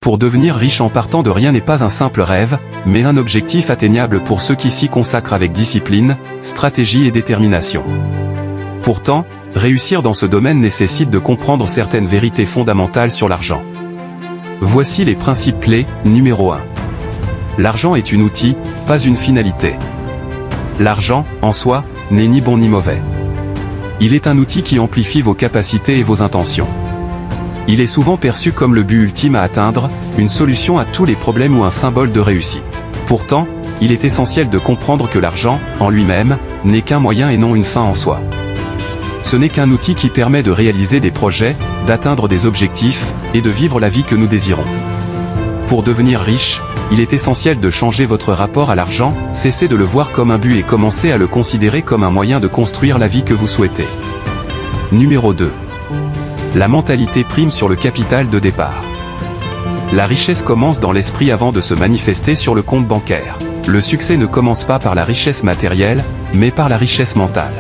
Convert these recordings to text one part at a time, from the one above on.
Pour devenir riche en partant de rien n'est pas un simple rêve, mais un objectif atteignable pour ceux qui s'y consacrent avec discipline, stratégie et détermination. Pourtant, réussir dans ce domaine nécessite de comprendre certaines vérités fondamentales sur l'argent. Voici les principes clés. Numéro 1. L'argent est un outil, pas une finalité. L'argent, en soi, n'est ni bon ni mauvais. Il est un outil qui amplifie vos capacités et vos intentions. Il est souvent perçu comme le but ultime à atteindre, une solution à tous les problèmes ou un symbole de réussite. Pourtant, il est essentiel de comprendre que l'argent, en lui-même, n'est qu'un moyen et non une fin en soi. Ce n'est qu'un outil qui permet de réaliser des projets, d'atteindre des objectifs, et de vivre la vie que nous désirons. Pour devenir riche, il est essentiel de changer votre rapport à l'argent, cessez de le voir comme un but et commencez à le considérer comme un moyen de construire la vie que vous souhaitez. Numéro 2. La mentalité prime sur le capital de départ. La richesse commence dans l'esprit avant de se manifester sur le compte bancaire. Le succès ne commence pas par la richesse matérielle, mais par la richesse mentale.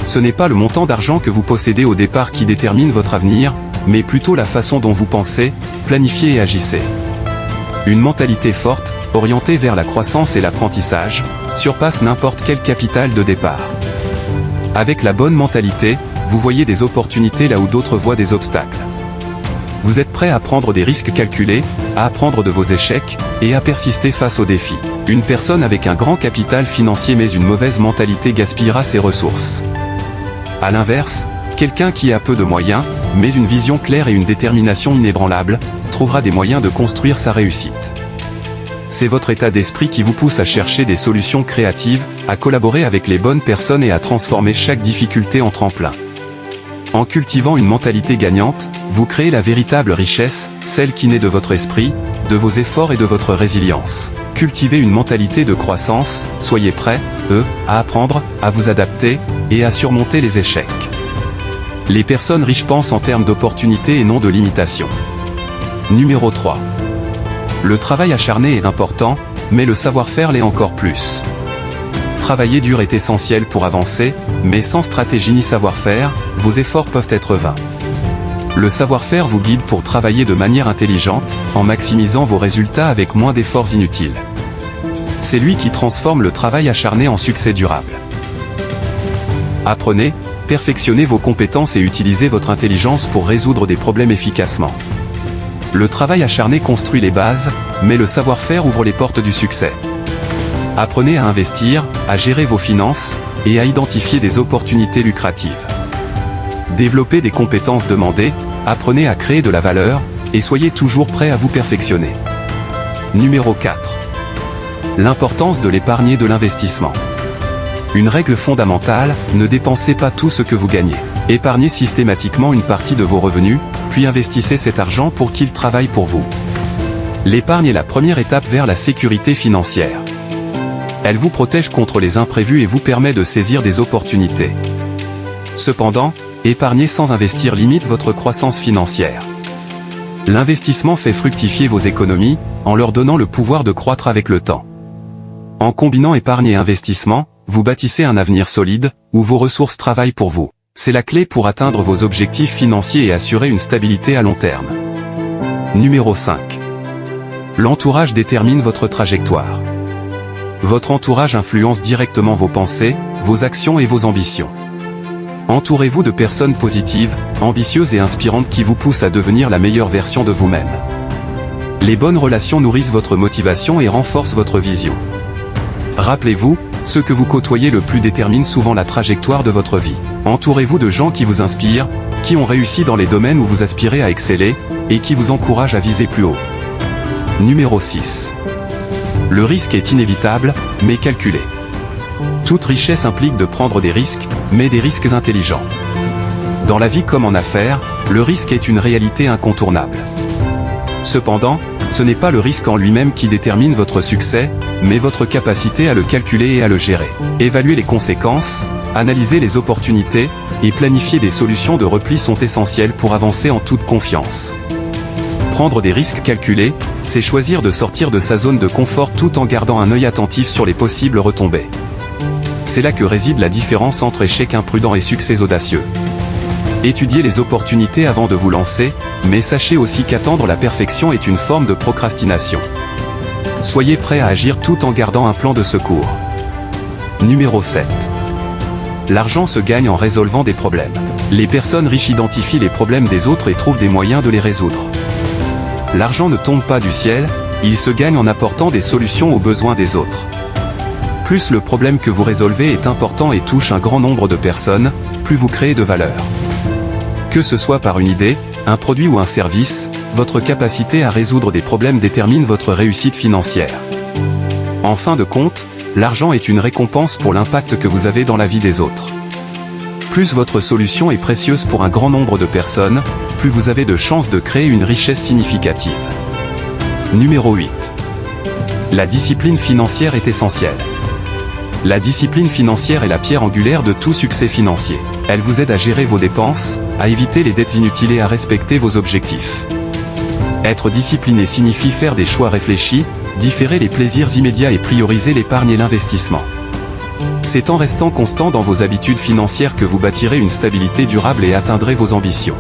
Ce n'est pas le montant d'argent que vous possédez au départ qui détermine votre avenir, mais plutôt la façon dont vous pensez, planifiez et agissez. Une mentalité forte, orientée vers la croissance et l'apprentissage, surpasse n'importe quel capital de départ. Avec la bonne mentalité, vous voyez des opportunités là où d'autres voient des obstacles. Vous êtes prêt à prendre des risques calculés, à apprendre de vos échecs, et à persister face aux défis. Une personne avec un grand capital financier mais une mauvaise mentalité gaspillera ses ressources. À l'inverse, quelqu'un qui a peu de moyens, mais une vision claire et une détermination inébranlable, trouvera des moyens de construire sa réussite. C'est votre état d'esprit qui vous pousse à chercher des solutions créatives, à collaborer avec les bonnes personnes et à transformer chaque difficulté en tremplin. En cultivant une mentalité gagnante, vous créez la véritable richesse, celle qui naît de votre esprit, de vos efforts et de votre résilience. Cultivez une mentalité de croissance, soyez prêts, à apprendre, à vous adapter, et à surmonter les échecs. Les personnes riches pensent en termes d'opportunités et non de limitations. Numéro 3. Le travail acharné est important, mais le savoir-faire l'est encore plus. Travailler dur est essentiel pour avancer, mais sans stratégie ni savoir-faire, vos efforts peuvent être vains. Le savoir-faire vous guide pour travailler de manière intelligente, en maximisant vos résultats avec moins d'efforts inutiles. C'est lui qui transforme le travail acharné en succès durable. Apprenez, perfectionnez vos compétences et utilisez votre intelligence pour résoudre des problèmes efficacement. Le travail acharné construit les bases, mais le savoir-faire ouvre les portes du succès. Apprenez à investir, à gérer vos finances, et à identifier des opportunités lucratives. Développez des compétences demandées, apprenez à créer de la valeur, et soyez toujours prêt à vous perfectionner. Numéro 4. L'importance de l'épargne et de l'investissement. Une règle fondamentale, ne dépensez pas tout ce que vous gagnez. Épargnez systématiquement une partie de vos revenus, puis investissez cet argent pour qu'il travaille pour vous. L'épargne est la première étape vers la sécurité financière. Elle vous protège contre les imprévus et vous permet de saisir des opportunités. Cependant, épargner sans investir limite votre croissance financière. L'investissement fait fructifier vos économies, en leur donnant le pouvoir de croître avec le temps. En combinant épargne et investissement, vous bâtissez un avenir solide, où vos ressources travaillent pour vous. C'est la clé pour atteindre vos objectifs financiers et assurer une stabilité à long terme. Numéro 5. L'entourage détermine votre trajectoire. Votre entourage influence directement vos pensées, vos actions et vos ambitions. Entourez-vous de personnes positives, ambitieuses et inspirantes qui vous poussent à devenir la meilleure version de vous-même. Les bonnes relations nourrissent votre motivation et renforcent votre vision. Rappelez-vous, ceux que vous côtoyez le plus déterminent souvent la trajectoire de votre vie. Entourez-vous de gens qui vous inspirent, qui ont réussi dans les domaines où vous aspirez à exceller, et qui vous encouragent à viser plus haut. Numéro 6. Le risque est inévitable, mais calculé. Toute richesse implique de prendre des risques, mais des risques intelligents. Dans la vie comme en affaires, le risque est une réalité incontournable. Cependant, ce n'est pas le risque en lui-même qui détermine votre succès, mais votre capacité à le calculer et à le gérer. Évaluer les conséquences, analyser les opportunités, et planifier des solutions de repli sont essentiels pour avancer en toute confiance. Prendre des risques calculés, c'est choisir de sortir de sa zone de confort tout en gardant un œil attentif sur les possibles retombées. C'est là que réside la différence entre échec imprudent et succès audacieux. Étudiez les opportunités avant de vous lancer, mais sachez aussi qu'attendre la perfection est une forme de procrastination. Soyez prêt à agir tout en gardant un plan de secours. Numéro 7. L'argent se gagne en résolvant des problèmes. Les personnes riches identifient les problèmes des autres et trouvent des moyens de les résoudre. L'argent ne tombe pas du ciel, il se gagne en apportant des solutions aux besoins des autres. Plus le problème que vous résolvez est important et touche un grand nombre de personnes, plus vous créez de valeur. Que ce soit par une idée, un produit ou un service, votre capacité à résoudre des problèmes détermine votre réussite financière. En fin de compte, l'argent est une récompense pour l'impact que vous avez dans la vie des autres. Plus votre solution est précieuse pour un grand nombre de personnes, plus vous avez de chances de créer une richesse significative. Numéro 8. La discipline financière est essentielle. La discipline financière est la pierre angulaire de tout succès financier. Elle vous aide à gérer vos dépenses, à éviter les dettes inutiles et à respecter vos objectifs. Être discipliné signifie faire des choix réfléchis, différer les plaisirs immédiats et prioriser l'épargne et l'investissement. C'est en restant constant dans vos habitudes financières que vous bâtirez une stabilité durable et atteindrez vos ambitions.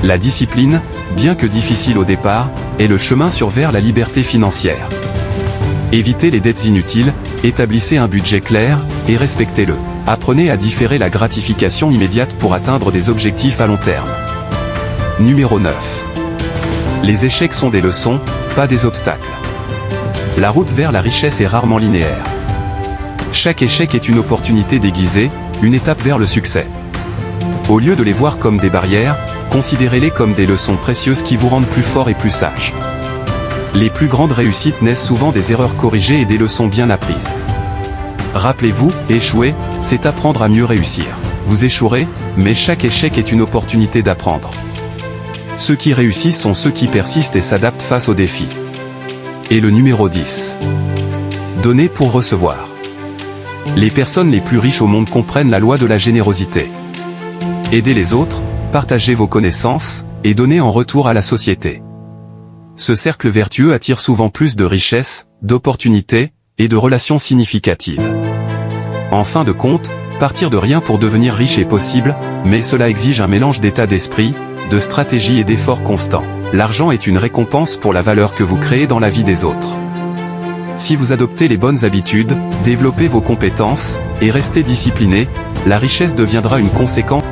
La discipline, bien que difficile au départ, est le chemin vers la liberté financière. Évitez les dettes inutiles, établissez un budget clair, et respectez-le. Apprenez à différer la gratification immédiate pour atteindre des objectifs à long terme. Numéro 9. Les échecs sont des leçons, pas des obstacles. La route vers la richesse est rarement linéaire. Chaque échec est une opportunité déguisée, une étape vers le succès. Au lieu de les voir comme des barrières, considérez-les comme des leçons précieuses qui vous rendent plus fort et plus sage. Les plus grandes réussites naissent souvent des erreurs corrigées et des leçons bien apprises. Rappelez-vous, échouer, c'est apprendre à mieux réussir. Vous échouerez, mais chaque échec est une opportunité d'apprendre. Ceux qui réussissent sont ceux qui persistent et s'adaptent face aux défis. Et le numéro 10. Donner pour recevoir. Les personnes les plus riches au monde comprennent la loi de la générosité. Aidez les autres, partagez vos connaissances, et donnez en retour à la société. Ce cercle vertueux attire souvent plus de richesses, d'opportunités, et de relations significatives. En fin de compte, partir de rien pour devenir riche est possible, mais cela exige un mélange d'état d'esprit, de stratégie et d'efforts constants. L'argent est une récompense pour la valeur que vous créez dans la vie des autres. Si vous adoptez les bonnes habitudes, développez vos compétences, et restez discipliné, la richesse deviendra une conséquence.